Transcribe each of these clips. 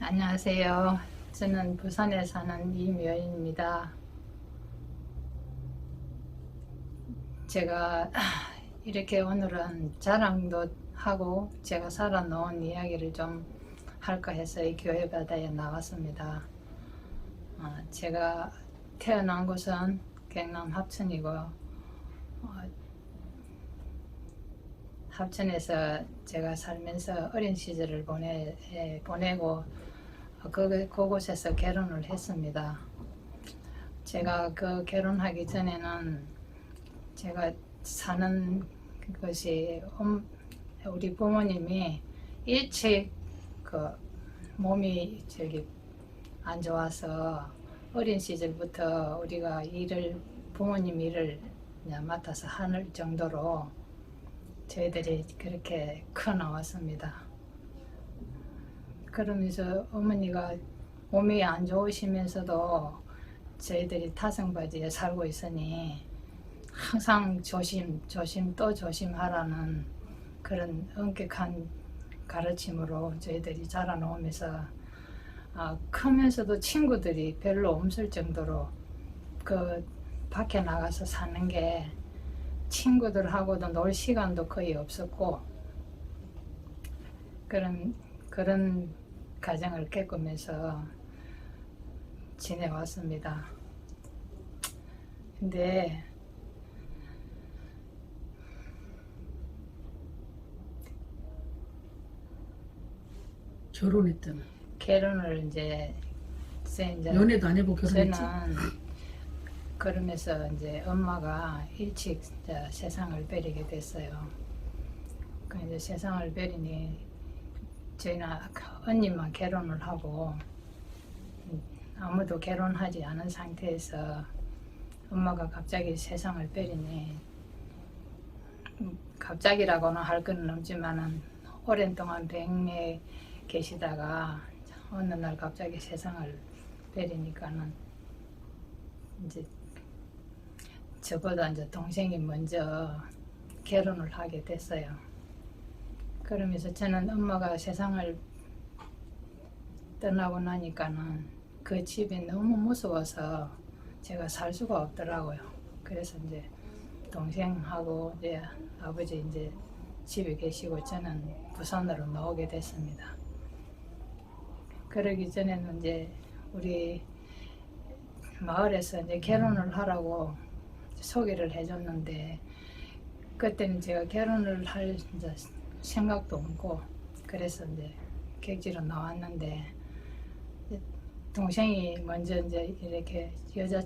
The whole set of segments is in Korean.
안녕하세요. 저는 부산에 사는 이묘인입니다. 제가 이렇게 오늘은 자랑도 하고 제가 살아놓은 이야기를 좀 할까 해서 이 교회 바다에 나왔습니다. 제가 태어난 곳은 경남 합천이고, 합천에서 제가 살면서 어린 시절을 보내고 그곳에서 결혼을 했습니다. 제가 그 결혼하기 전에는 제가 사는 것이 우리 부모님이 일찍 그 몸이 안 좋아서 어린 시절부터 우리가 부모님 일을 맡아서 하는 정도로 저희들이 그렇게 커 나왔습니다. 그러면서 어머니가 몸이 안 좋으시면서도 저희들이 타성바지에 살고 있으니 항상 조심 또 조심하라는 그런 엄격한 가르침으로 저희들이 자라놓으면서 크면서도 친구들이 별로 없을 정도로 그 밖에 나가서 사는 게 친구들하고도 놀 시간도 거의 없었고 그런 가정을 겪으면서 지내왔습니다. 근데 결혼했잖아. 결혼을 이제 연애도 안 해보고 결혼했지? 저는 그러면서 이제 엄마가 일찍 세상을 버리게 됐어요. 그 이제 세상을 버리니 저희는 언니만 결혼을 하고 아무도 결혼하지 않은 상태에서 엄마가 갑자기 세상을 버리니 갑자기라고는 할 건 없지만은 오랜 동안 병에 계시다가 어느 날 갑자기 세상을 버리니까는 이제 저보다 이제 동생이 먼저 결혼을 하게 됐어요. 그러면서 저는 엄마가 세상을 떠나고 나니까는 그 집이 너무 무서워서 제가 살 수가 없더라고요. 그래서 이제 동생하고 이제 아버지 이제 집에 계시고 저는 부산으로 나오게 됐습니다. 그러기 전에는 이제 우리 마을에서 이제 결혼을 하라고 소개를 해줬는데 그때는 제가 결혼을 할 이제 생각도 없고 그래서 이제 객지로 나왔는데 동생이 먼저 이제 이렇게 여자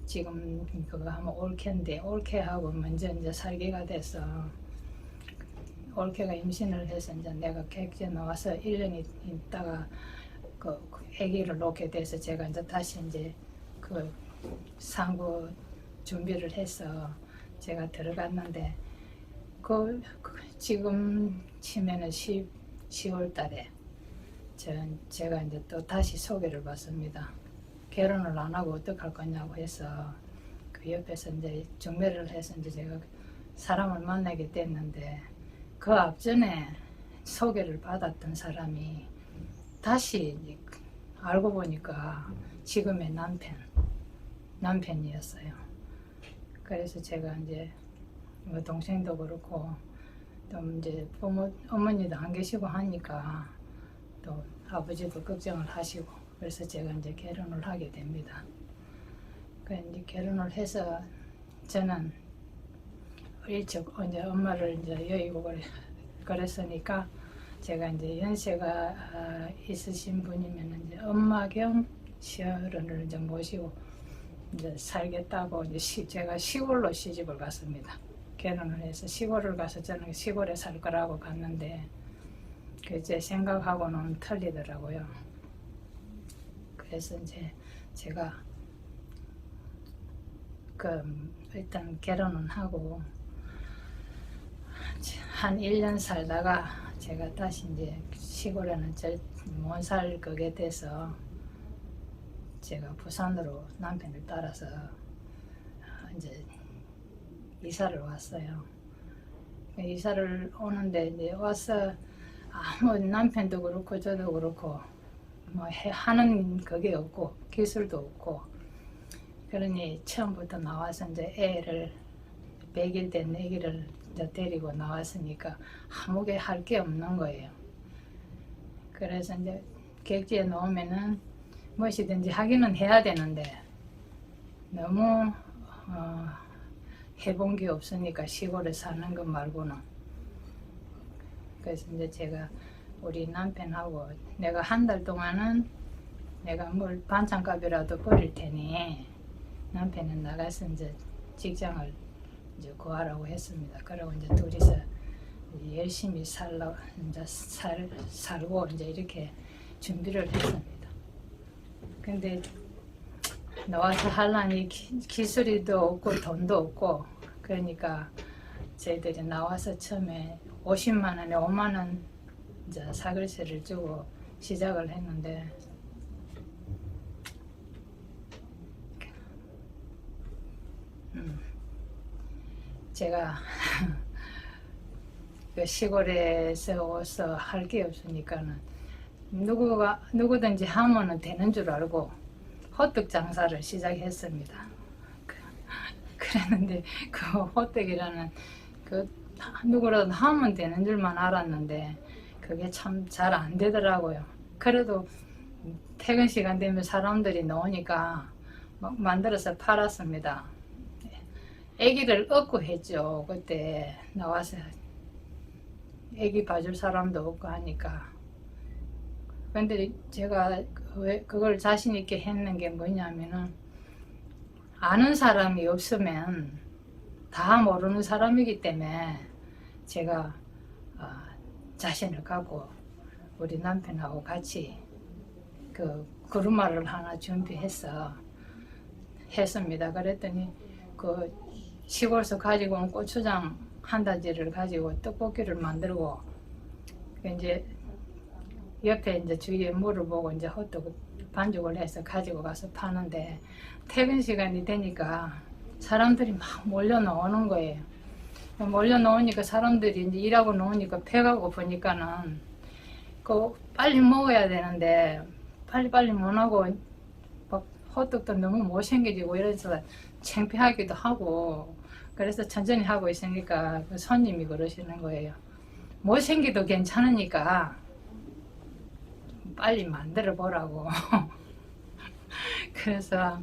지금 그거 하면 올케인데 올케하고 먼저 이제 살기가 돼서 올케가 임신을 해서 이제 내가 객지에 나와서 1년 있다가 그 아기를 놓게 돼서 제가 이제 다시 이제 그 상부 준비를 해서 제가 들어갔는데 지금 치면은 10월 달에 제가 이제 또 다시 소개를 받습니다. 결혼을 안 하고 어떡할 거냐고 해서 그 옆에서 이제 중매를 해서 이제 제가 사람을 만나게 됐는데 그 앞전에 소개를 받았던 사람이 다시 알고 보니까 지금의 남편이었어요. 그래서 제가 이제 뭐 동생도 그렇고 또 이제 어머니도 안 계시고 하니까 또 아버지도 걱정을 하시고 그래서 제가 이제 결혼을 하게 됩니다. 그 이제 결혼을 해서 저는 일찍 이제 엄마를 이제 여의고 그랬으니까 제가 이제 연세가 있으신 분이면 이제 엄마 겸 시어른을 이제 모시고 이제 살겠다고 이제 제가 시골로 시집을 갔습니다. 결혼을 해서 시골을 가서 저는 시골에 살 거라고 갔는데 그 제 생각하고는 틀리더라고요. 그래서 이제 제가 일단 결혼은 하고 한 1년 살다가 제가 다시 이제 시골에는 못 살 거게 돼서 제가 부산으로 남편을 따라서 이제 이사를 왔어요. 이사를 오는데 이제 와서 아무 남편도 그렇고 저도 그렇고 뭐 하는 그게 없고 기술도 없고 그러니 처음부터 나와서 이제 애를 100일 된 애기를 이제 데리고 나왔으니까 아무게 할 게 없는 거예요. 그래서 이제 객지에 놓으면은 무엇이든지 하기는 해야 되는데 너무 해본 게 없으니까 시골에 사는 것 말고는. 그래서 이제 제가 우리 남편하고 내가 한 달 동안은 내가 뭘 반찬값이라도 버릴 테니 남편은 나가서 이제 직장을 이제 구하라고 했습니다. 그리고 이제 둘이서 열심히 이제 살고 이제 이렇게 준비를 했습니다. 근데 나와서 하려니 기술이도 없고 돈도 없고 그러니까 저희들이 나와서 처음에 50만 원에 5만 원 이제 사글세를 주고 시작을 했는데 제가 그 시골에서 와서 할 게 없으니까는 누구든지 하면은 되는 줄 알고 호떡 장사를 시작했습니다. 그랬는데 그 호떡이라는 그 누구라도 하면 되는 줄만 알았는데 그게 참 잘 안 되더라고요. 그래도 퇴근 시간 되면 사람들이 나오니까 막 만들어서 팔았습니다. 애기를 얻고 했죠. 그때 나와서 애기 봐줄 사람도 없고 하니까. 근데 제가 왜 그걸 자신 있게 했는 게 뭐냐면은 아는 사람이 없으면 다 모르는 사람이기 때문에 제가 자신을 갖고 우리 남편하고 같이 그 그루마를 하나 준비해서 했습니다. 그랬더니 그 시골에서 가지고 온 고추장 한 다지를 가지고 떡볶이를 만들고 이제 옆에 이제 주위에 물어보고 이제 호떡 반죽을 해서 가지고 가서 파는데 퇴근 시간이 되니까 사람들이 막 몰려 나오는 거예요. 몰려 나오니까 사람들이 이제 일하고 나오니까 배가 고프니까는 그 빨리 먹어야 되는데 빨리빨리 못 하고 막 호떡도 너무 못생겨지고 이래서 창피하기도 하고 그래서 천천히 하고 있으니까 그 손님이 그러시는 거예요. 못생겨도 괜찮으니까 빨리 만들어 보라고. 그래서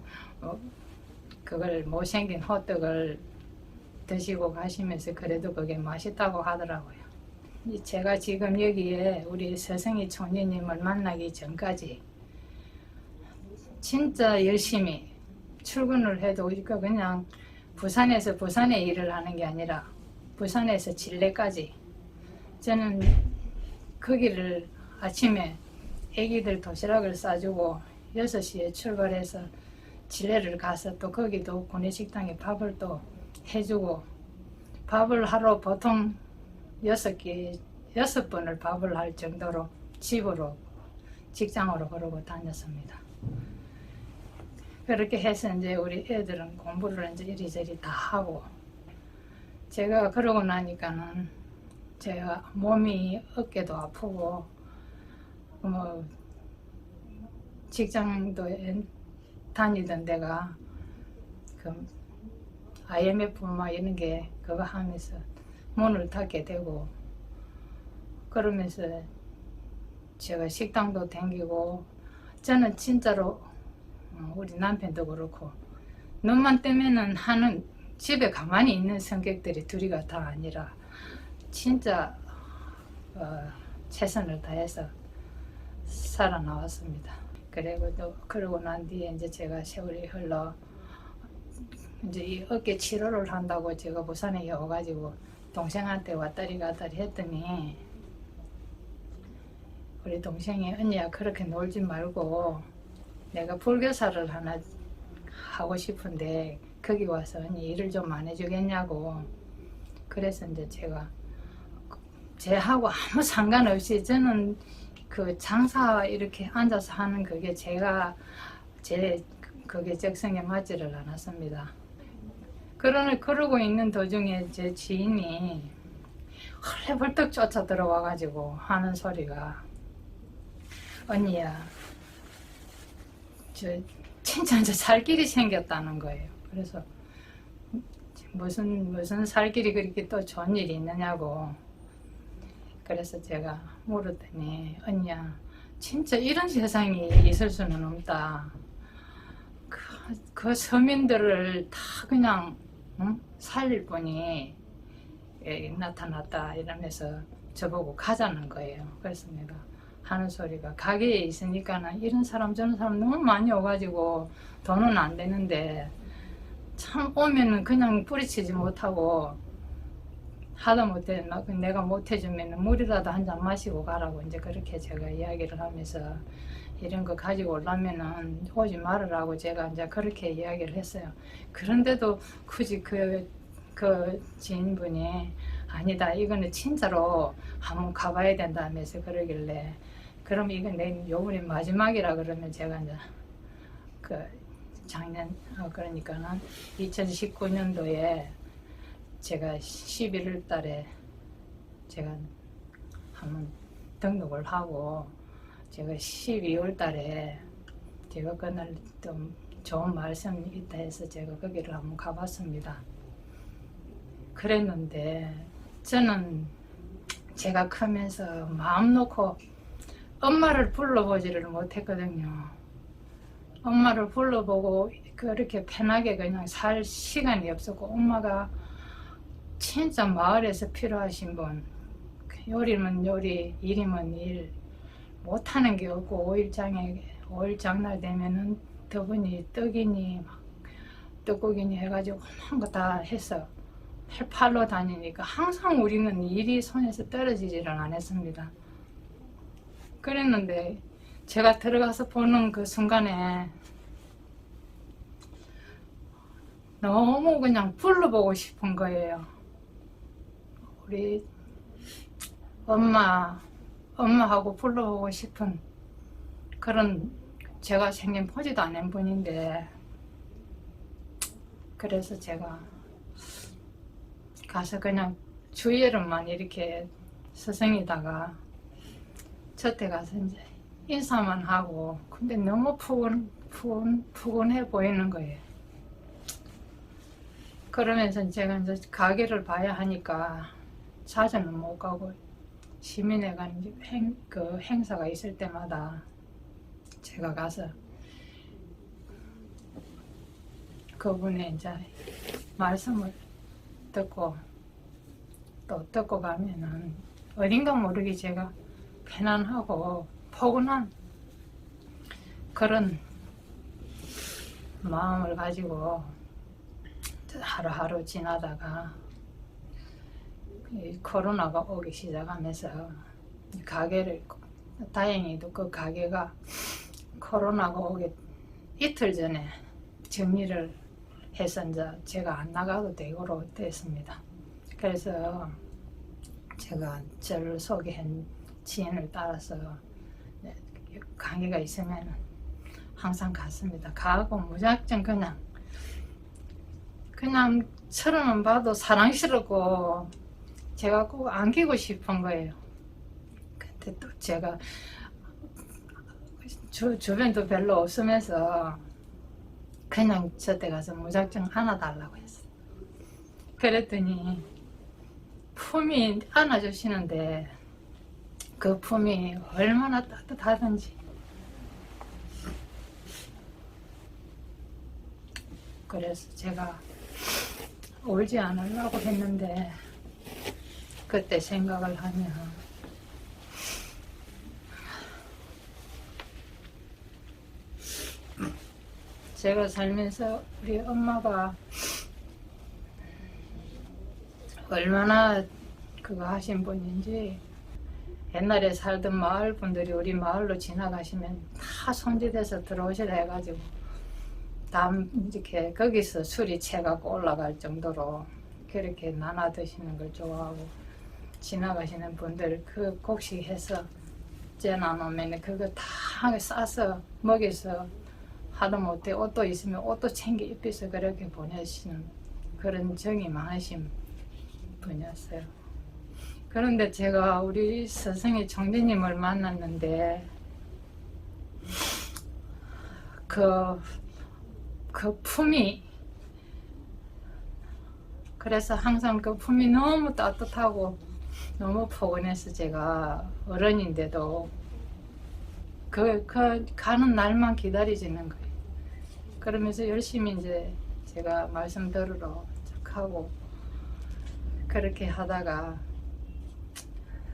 그걸 못생긴 호떡을 드시고 가시면서 그래도 그게 맛있다고 하더라고요. 제가 지금 여기에 우리 서성희 총리님을 만나기 전까지 진짜 열심히 출근을 해도 우리가 그냥 부산에서 부산에 일을 하는 게 아니라 부산에서 진례까지 저는 거기를 아침에 애기들 도시락을 싸주고 6시에 출발해서 진례를 가서 또 거기도 구내식당에 밥을 또 해주고 밥을 하루 보통 6번을 밥을 할 정도로 집으로 직장으로 그러고 다녔습니다. 그렇게 해서 이제 우리 애들은 공부를 이제 이리저리 다 하고 제가 그러고 나니까는 제가 몸이 어깨도 아프고 뭐 직장도 다니던 데가 그 IMF 막 이런 게 그거 하면서 문을 닫게 되고 그러면서 제가 식당도 댕기고 저는 진짜로 우리 남편도 그렇고 눈만 뜨면은 하는 집에 가만히 있는 성격들이 둘이가 다 아니라 진짜 최선을 다해서 살아나왔습니다. 그러고 난 뒤에 이제 제가 세월이 흘러 이제 이 어깨 치료를 한다고 제가 부산에 와가지고 동생한테 왔다리 갔다리 했더니 우리 동생이 언니야 그렇게 놀지 말고 내가 불교사를 하나 하고 싶은데 거기 와서 언니 일을 좀 안 해주겠냐고. 그래서 이제 제가 쟤하고 아무 상관없이 저는 그 장사 이렇게 앉아서 하는 그게 그게 적성에 맞지를 않았습니다. 그러고 있는 도중에 제 지인이 헐레벌떡 쫓아 들어와가지고 하는 소리가, 언니야, 저 진짜 저 살길이 생겼다는 거예요. 그래서 무슨 살길이 그렇게 또 좋은 일이 있느냐고. 그래서 제가 물었더니, 언니야, 진짜 이런 세상이 있을 수는 없다. 그 서민들을 다 그냥 살릴 분이 나타났다 이러면서 저보고 가자는 거예요. 그래서 내가 하는 소리가, 가게에 있으니까는 이런 사람 저런 사람 너무 많이 오가지고 돈은 안 되는데 참 오면은 그냥 뿌리치지 못하고 하다못해 내가 못해주면 물이라도 한 잔 마시고 가라고 이제 그렇게 제가 이야기를 하면서, 이런 거 가지고 오려면은 오지 말으라고 제가 이제 그렇게 이야기를 했어요. 그런데도 굳이 그 지인분이 아니다, 이거는 진짜로 한번 가봐야 된다면서 그러길래, 그럼 이건 내 요번이 마지막이라 그러면 제가 이제 그 작년 그러니까는 2019년도에 제가 11월 달에 제가 한번 등록을 하고, 제가 12월 달에 제가 그날 좀 좋은 말씀이 있다 해서 제가 거기를 한번 가봤습니다. 그랬는데 저는 제가 크면서 마음 놓고 엄마를 불러보지를 못했거든요. 엄마를 불러보고 그렇게 편하게 그냥 살 시간이 없었고, 엄마가 진짜 마을에서 필요하신 분, 요리면 요리, 일이면 일, 못하는 게 없고, 5일장날 되면은 더분이 떡이니 막 떡국이니 해가지고 한 거 다 해서 팔로 다니니까 항상 우리는 일이 손에서 떨어지지를 않았습니다. 그랬는데 제가 들어가서 보는 그 순간에 너무 그냥 불러보고 싶은 거예요. 우리 엄마하고 불러보고 싶은 그런, 제가 생긴 보지도 않은 분인데, 그래서 제가 가서 그냥 주일에만 이렇게 스승이다가 저때 가서 이제 인사만 하고, 근데 너무 푸근해 보이는 거예요. 그러면서 제가 이제 가게를 봐야 하니까 자주는 못 가고, 시민회 관 그 행사가 있을 때마다 제가 가서 그분의 이제 말씀을 듣고 또 듣고 가면은 어딘가 모르게 제가 편안하고 포근한 그런 마음을 가지고 하루하루 지나다가 이 코로나가 오기 시작하면서 가게를, 다행히도 그 가게가 코로나가 오기 이틀 전에 정리를 해서 이제 제가 안 나가도 되고 됐습니다. 그래서 제가 저를 소개한 지인을 따라서 강의가 있으면 항상 갔습니다. 가고 무작정 그냥 처럼만 봐도 사랑스럽고 제가 꼭 안기고 싶은 거예요. 근데 또 제가 주변도 별로 없으면서 그냥 저때 가서 무작정 안아달라고 했어요. 그랬더니 품이 안아주시는데 그 품이 얼마나 따뜻하든지, 그래서 제가 울지 않으려고 했는데 그때 생각을 하면 제가 살면서 우리 엄마가 얼마나 그거 하신 분인지, 옛날에 살던 마을 분들이 우리 마을로 지나가시면 다 손짓해서 들어오시라 해가지고 다 이렇게 거기서 술이 채갖고 올라갈 정도로 그렇게 나눠 드시는 걸 좋아하고, 지나가시는 분들 그 곡식해서 째놔놓으면 그거 다 싸서 먹여서 하다못해 옷도 있으면 옷도 챙겨 입혀서 그렇게 보내시는 그런 정이 많으신 분이었어요. 그런데 제가 우리 스승의 총재님을 만났는데 그 품이, 그래서 항상 그 품이 너무 따뜻하고 너무 포근해서 제가 어른인데도 그 가는 날만 기다리지는 거예요. 그러면서 열심히 이제 제가 말씀 들으러 하고 그렇게 하다가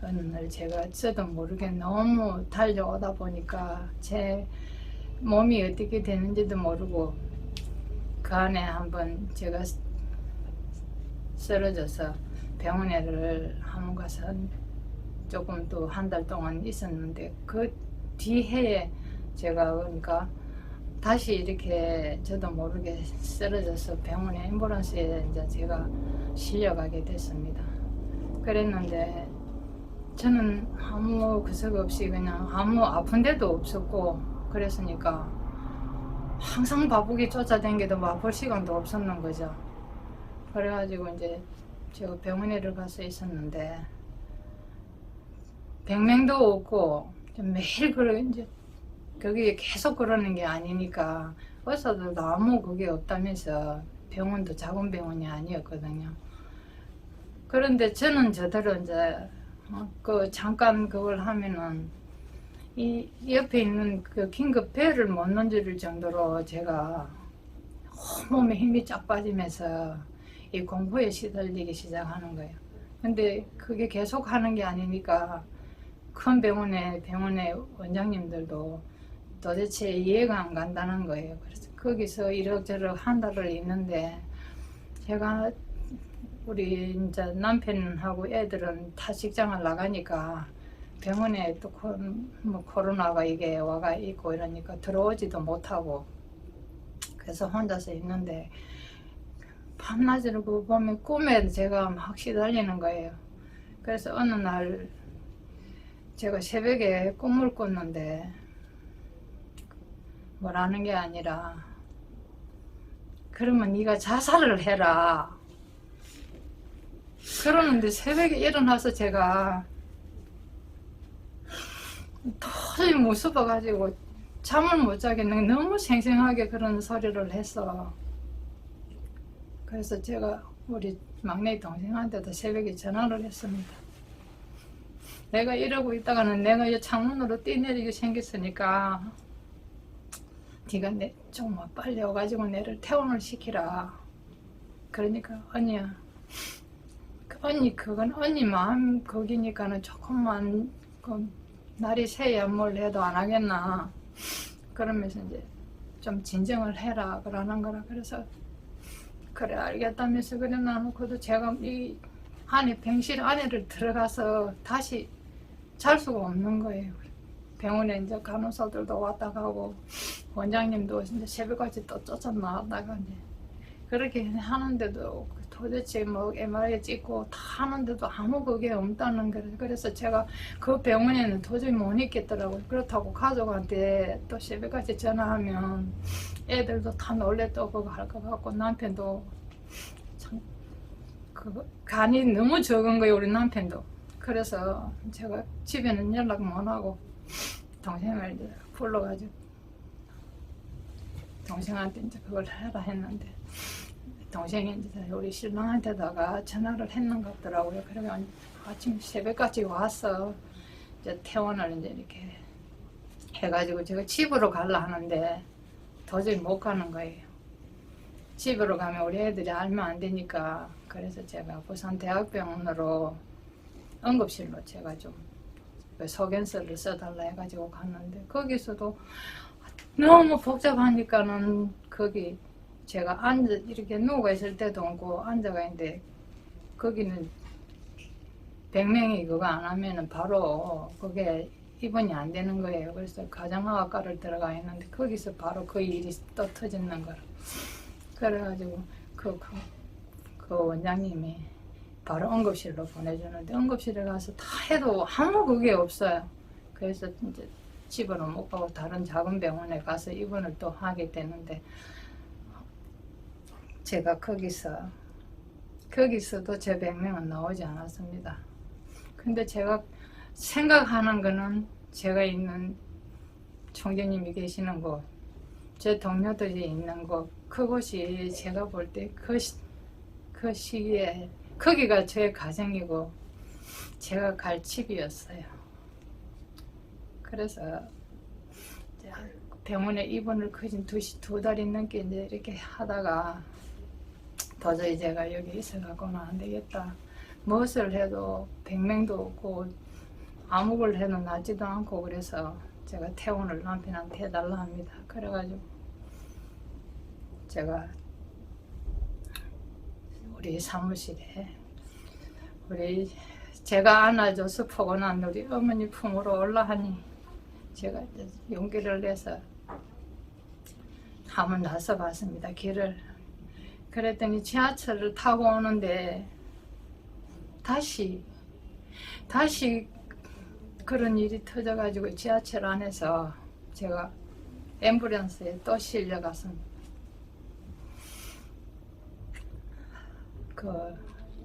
어느 날 제가 저도 모르게 너무 달려오다 보니까 제 몸이 어떻게 되는지도 모르고 그 안에 한번 제가 쓰러져서 병원에를 한번 가서 조금 또 한 달 동안 있었는데 그 뒤해에 제가 그러니까 다시 이렇게 저도 모르게 쓰러져서 병원에 앰뷸런스에 이제 제가 실려가게 됐습니다. 그랬는데 저는 아무 구석 없이 그냥 아무 아픈 데도 없었고 그랬으니까 항상 바쁘게 쫓아다니기도 바쁠 시간도 없었는 거죠. 그래가지고 이제 제가 병원에를 가서 있었는데 병명도 없고 매일 이제 거기에 계속 그러는 게 아니니까 의사들도 아무 그게 없다면서 병원도 작은 병원이 아니었거든요. 그런데 저는 저대로 이제 그 잠깐 그걸 하면은 이 옆에 있는 그 긴급배를 못 넘길 정도로 제가 온몸에 힘이 쫙 빠지면서 이 공포에 시달리기 시작하는 거예요. 근데 그게 계속 하는 게 아니니까 큰 병원의 원장님들도 도대체 이해가 안 간다는 거예요. 그래서 거기서 이럭저럭 한 달을 있는데 제가 우리 이제 남편하고 애들은 타 직장을 나가니까 병원에 또 뭐 코로나가 이게 와가 있고 이러니까 들어오지도 못하고 그래서 혼자서 있는데 밤낮으로 그 보면 꿈에 제가 막 시달리는 거예요. 그래서 어느 날 제가 새벽에 꿈을 꿨는데 뭐라는 게 아니라 그러면 네가 자살을 해라 그러는데 새벽에 일어나서 제가 도저히 무서워가지고 잠을 못 자겠는 너무 생생하게 그런 소리를 했어. 그래서 제가 우리 막내 동생한테도 새벽에 전화를 했습니다. 내가 이러고 있다가는 내가 이 창문으로 뛰내리게 생겼으니까 네가 좀 빨리 와가지고 내를 퇴원을 시키라. 그러니까 언니야, 언니 그건 언니 마음 거기니까는 조금만 날이 새야 뭘 해도 안 하겠나. 그러면서 이제 좀 진정을 해라 그러는 거라. 그래서 그래 알겠다면서 그래 놔놓고도 제가 이 안에 병실 안에를 들어가서 다시 잘 수가 없는 거예요. 병원에 이제 간호사들도 왔다 가고 원장님도 이제 새벽까지 또 쫓아 나왔다가 이제 그렇게 하는데도 도대체 뭐 MRI 찍고 다 하는데도 아무 그게 없다는 거예요. 그래서 제가 그 병원에는 도저히 못 있겠더라고요. 그렇다고 가족한테 또 새벽까지 전화하면 애들도 다 놀래 또 그거 할 것 같고 남편도 참 그 간이 너무 적은 거예요. 우리 남편도. 그래서 제가 집에는 연락 못 하고 동생을 이제 불러가지고 동생한테 이제 그걸 해라 했는데 동생이 이제 우리 신랑한테다가 전화를 했는 것 같더라고요. 그러면 아침 새벽까지 와서 이제 퇴원을 이제 이렇게 해가지고 제가 집으로 가려 하는데 도저히 못 가는 거예요. 집으로 가면 우리 애들이 알면 안 되니까 그래서 제가 부산대학병원으로 응급실로 제가 좀 소견서를 써달라 해가지고 갔는데 거기서도 너무 복잡하니까는 거기 제가 이렇게 누워 있을 때도 없고 앉아가 있는데 거기는 100명이 그거 안 하면은 바로 그게 입원이 안 되는 거예요. 그래서 가정학과를 들어가 있는데 거기서 바로 그 일이 또 터지는 거라. 그래가지고 그 원장님이 바로 응급실로 보내주는데 응급실에 가서 다 해도 아무 그게 없어요. 그래서 이제 집으로 못 가고 다른 작은 병원에 가서 입원을 또 하게 되는데 제가 거기서도 제 100명은 나오지 않았습니다. 근데 제가 생각하는 거는 제가 있는 총재님이 계시는 곳, 제 동료들이 있는 곳, 그곳이 제가 볼 때 그 시기에 거기가 제 가정이고 제가 갈 집이었어요. 그래서 병원에 입원을 거진 두 달이 넘게 이제 이렇게 하다가 도저히 제가 여기 있어가고는 안 되겠다. 무엇을 해도 백명도 없고 아무걸 해도 낫지도 않고 그래서 제가 퇴원을 남편한테 해달라 합니다. 그래가지고 제가 우리 사무실에 제가 안아줘서 포근한 우리 어머니 품으로 올라하니 제가 이제 용기를 내서 한번 나서 봤습니다. 길을. 그랬더니 지하철을 타고 오는데 다시 그런 일이 터져가지고 지하철 안에서 제가 앰뷸런스에 또 실려갔습니다.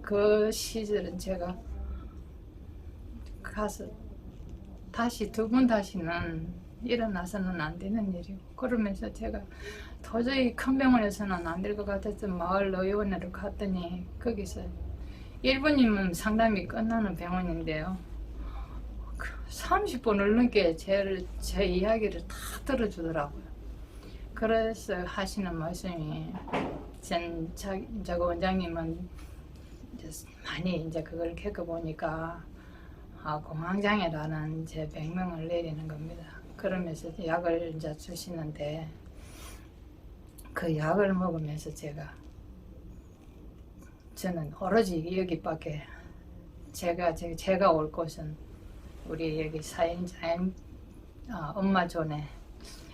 그 시절은 제가 가서 다시 두 번 다시는 일어나서는 안 되는 일이고 그러면서 제가 도저히 큰 병원에서는 안 될 것 같아서 마을 의원으로 갔더니 거기서 1분이면 상담이 끝나는 병원인데요. 30분을 넘게 제 이야기를 다 들어주더라고요. 그래서 하시는 말씀이 저 원장님은 이제 많이 이제 그걸 겪어보니까 공황장애라는 제 병명을 내리는 겁니다. 그러면서 약을 이제 주시는데 그 약을 먹으면서 저는 오로지 여기밖에 제가 올 곳은 우리 여기 사인자인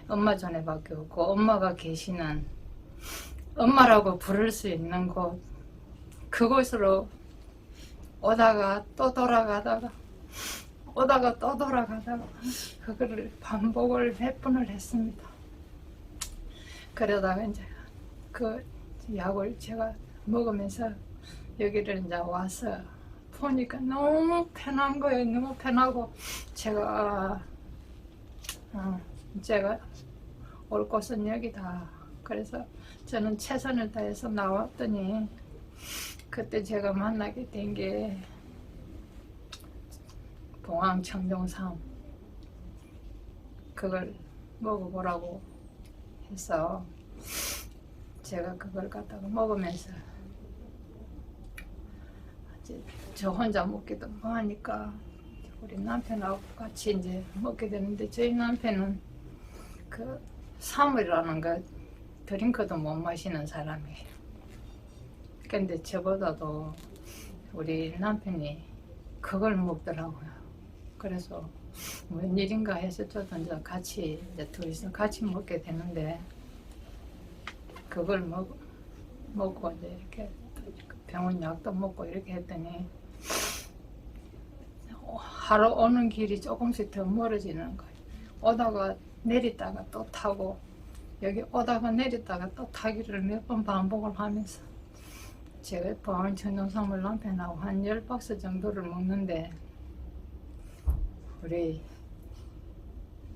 엄마존에밖에 없고 엄마가 계시는 엄마라고 부를 수 있는 곳 그곳으로 오다가 또 돌아가다가 그거를 반복을 몇 번을 했습니다. 그러다가 이제 그 약을 제가 먹으면서 여기를 이제 와서 보니까 너무 편한 거예요. 너무 편하고 제가 올 곳은 여기다. 그래서 저는 최선을 다해서 나왔더니 그때 제가 만나게 된 게 봉황청정삼 그걸 먹어보라고 해서 제가 그걸 갖다가 먹으면서 이제 저 혼자 먹기도 뭐하니까 우리 남편하고 같이 이제 먹게 되는데 저희 남편은 그 사물이라는 거 드링크도 못 마시는 사람이에요. 근데 저보다도 우리 남편이 그걸 먹더라고요. 그래서 웬일인가 해서 저도 이제 같이 둘이서 같이 먹게 되는데 그걸 먹고 이제 이렇게 병원 약도 먹고 이렇게 했더니 하루 오는 길이 조금씩 더 멀어지는 거예요. 오다가 내리다가 또 타고 여기 오다가 내리다가 또 타기를 몇 번 반복을 하면서 제가 봉황청정삼을 남편하고 한 10박스 정도를 먹는데 우리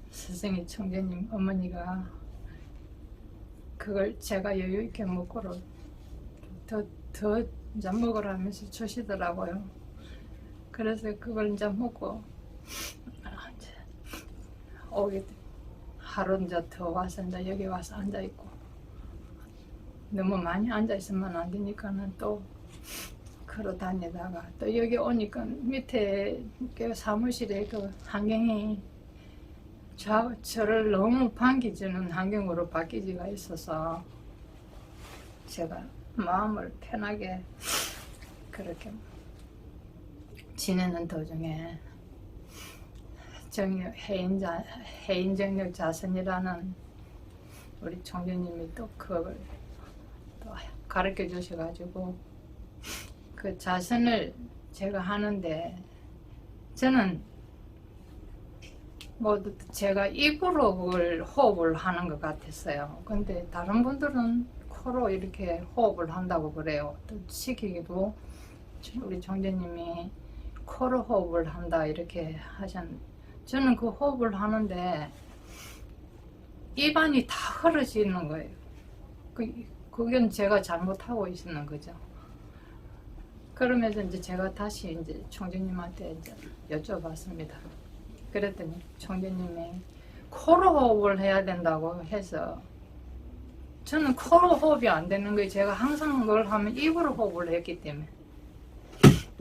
스승이 총재님 어머니가 그걸 제가 여유 있게 먹고로 더 이제 먹으라면서 주시더라고요. 그래서 그걸 이제 먹고 이제 오게 하루 이제 더 와서 이제 여기 와서 앉아 있고 너무 많이 앉아 있으면 안 되니까는 또 걸어 다니다가 또 여기 오니까 밑에 그 사무실에 그 환경이 저를 너무 반기주는 환경으로 바뀌지가 있어서 제가 마음을 편하게 그렇게 지내는 도중에 해인정력 자선이라는 우리 총재님이 또 그걸 또 가르쳐 주셔가지고 그 자선을 제가 하는데 저는 모두 제가 입으로 그걸 호흡을 하는 것 같았어요. 근데 다른 분들은 코로 이렇게 호흡을 한다고 그래요. 또 시키기도 우리 총재님이 코로 호흡을 한다 이렇게 저는 그 호흡을 하는데 입안이 다 흐러지는 거예요. 그건 제가 잘못하고 있는 거죠. 그러면서 이제 제가 다시 이제 총재님한테 이제 여쭤봤습니다. 그랬더니 총재님이 코로 호흡을 해야 된다고 해서 저는 코로 호흡이 안 되는 거예요. 제가 항상 그걸 하면 입으로 호흡을 했기 때문에.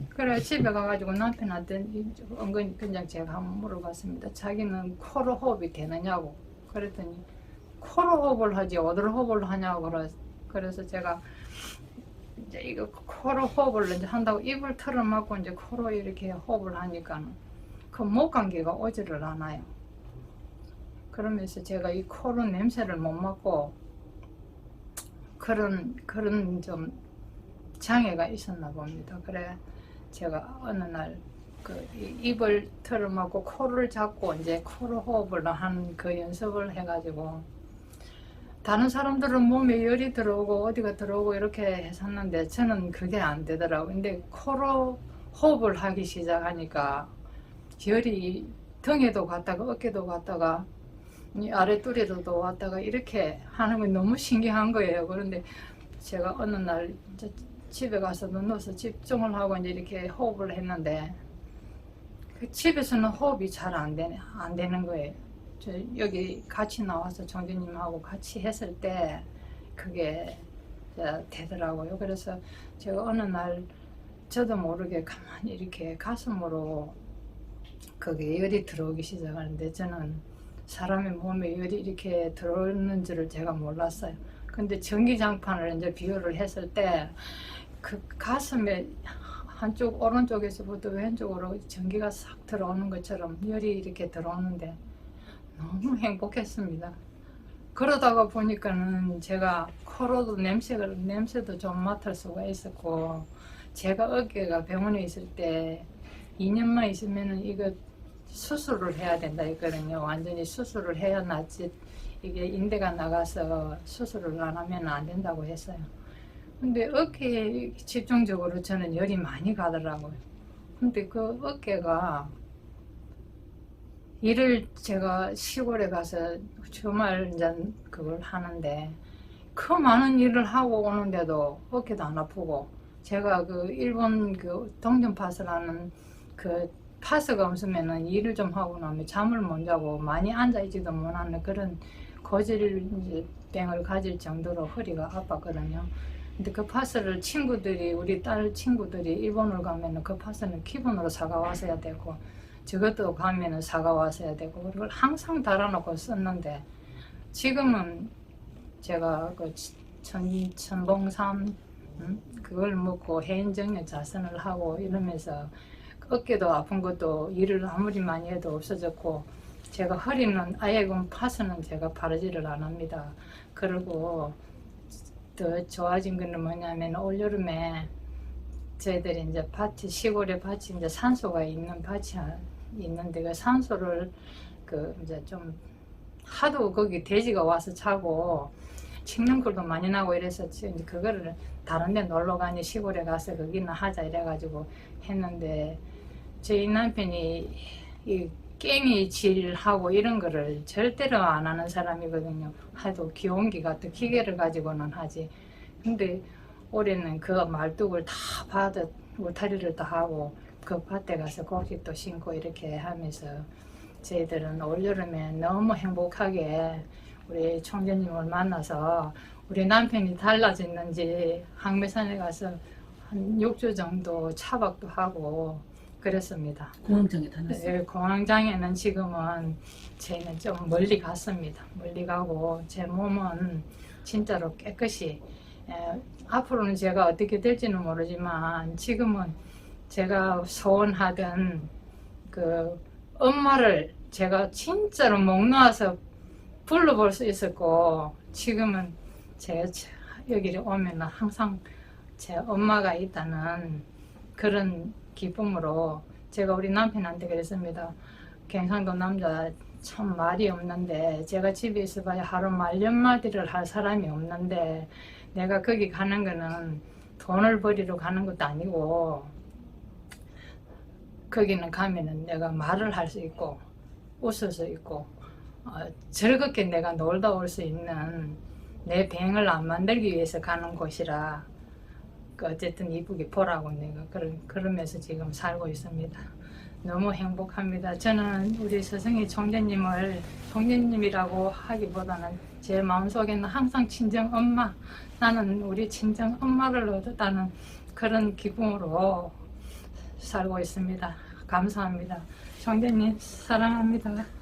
그래 집에 가가지고 남편한테 은근히 그냥 제가 한번 물어봤습니다. 자기는 코로 호흡이 되느냐고. 그랬더니 코로 호흡을 하지 어디로 호흡을 하냐고. 그래서 제가 이제 이거 코로 호흡을 이제 한다고 입을 틀어막고 이제 코로 이렇게 호흡을 하니까 그 목 감기가 오지를 않아요. 그러면서 제가 이 코로 냄새를 못 맡고 그런 좀 장애가 있었나 봅니다. 그래 제가 어느 날 그 입을 틀어막고 코를 잡고 이제 코로 호흡을 한 그 연습을 해가지고 다른 사람들은 몸에 열이 들어오고 어디가 들어오고 이렇게 했었는데 저는 그게 안 되더라고요. 근데 코로 호흡을 하기 시작하니까 열이 등에도 갔다가 어깨도 갔다가 이 아랫뚜리로도 왔다가 이렇게 하는 게 너무 신기한 거예요. 그런데 제가 어느 날 이제 집에 가서 누워서 집중을 하고 이제 이렇게 호흡을 했는데 그 집에서는 호흡이 잘 안 되는 거예요. 저 여기 같이 나와서 총재님하고 같이 했을 때 그게 되더라고요. 그래서 제가 어느 날 저도 모르게 가만히 이렇게 가슴으로 그게 열이 들어오기 시작하는데 저는 사람의 몸에 열이 이렇게 들어오는 줄을 제가 몰랐어요. 근데 전기장판을 이제 비유를 했을 때 그 가슴에 한쪽 오른쪽에서부터 왼쪽으로 전기가 싹 들어오는 것처럼 열이 이렇게 들어오는데 너무 행복했습니다. 그러다가 보니까는 제가 코로도 냄새도 좀 맡을 수가 있었고 제가 어깨가 병원에 있을 때 2년만 있으면은 이거 수술을 해야 된다 했거든요. 완전히 수술을 해야 낫지 이게 인대가 나가서 수술을 안 하면 안 된다고 했어요. 근데 어깨에 집중적으로 저는 열이 많이 가더라고요. 근데 그 어깨가 일을 제가 시골에 가서 주말 이제 그걸 하는데 그 많은 일을 하고 오는데도 어깨도 안 아프고 제가 그 일본 그 동전 파스라는 그 파스가 없으면은 일을 좀 하고 나면 잠을 못 자고 많이 앉아있지도 못하는 그런 고질병을 가질 정도로 허리가 아팠거든요. 근데 그 파스를 우리 딸 친구들이 일본을 가면은 그 파스는 기본으로 사가왔어야 되고 저것도 가면은 사가왔어야 되고 그걸 항상 달아놓고 썼는데 지금은 제가 그 천봉삼 그걸 먹고 해인정력 자선을 하고 이러면서 어깨도 아픈 것도 일을 아무리 많이 해도 없어졌고 제가 허리는 아예 그 파스는 제가 바르지를 안 합니다. 그리고 더 좋아진 거는 뭐냐면 올여름에 저희들이 이제 시골에 밭이 이제 산소가 있는 밭이 있는데 그 산소를 그 이제 좀 하도 거기 돼지가 와서 자고 칡눈쿨도 많이 나고 이래서 이제 그거를 다른 데 놀러 가니 시골에 가서 거기는 하자 이래가지고 했는데 저희 남편이 이 깽이질하고 이런 거를 절대로 안 하는 사람이거든요. 하도 기온기 같은 기계를 가지고는 하지. 근데 올해는 그 말뚝을 다 받아 울타리를 다 하고 그 밭에 가서 고기도 심고 이렇게 하면서 저희들은 올여름에 너무 행복하게 우리 총재님을 만나서 우리 남편이 달라졌는지 항매산에 가서 한 6주 정도 차박도 하고 그랬습니다. 공황장애 다녔어요. 네, 공황장애는 지금은 저희는 좀 멀리 갔습니다. 멀리 가고 제 몸은 진짜로 깨끗이 앞으로는 제가 어떻게 될지는 모르지만 지금은 제가 소원하던 그 엄마를 제가 진짜로 목 놓아서 불러볼 수 있었고 지금은 제가 여기를 오면 항상 제 엄마가 있다는 그런 기쁨으로 제가 우리 남편한테 그랬습니다. 경상도 남자 참 말이 없는데 제가 집에 있어봐야 하루 말 10마디를 할 사람이 없는데 내가 거기 가는 거는 돈을 벌이러 가는 것도 아니고 거기는 가면은 내가 말을 할 수 있고 웃을 수 있고 즐겁게 내가 놀다 올 수 있는 내 병을 안 만들기 위해서 가는 곳이라 어쨌든 이쁘게 보라고 내가 그러면서 지금 살고 있습니다. 너무 행복합니다. 저는 우리 서승희 총재님을 총재님이라고 하기보다는 제 마음속에는 항상 친정 엄마, 나는 우리 친정 엄마를 얻었다는 그런 기분으로 살고 있습니다. 감사합니다. 총재님 사랑합니다.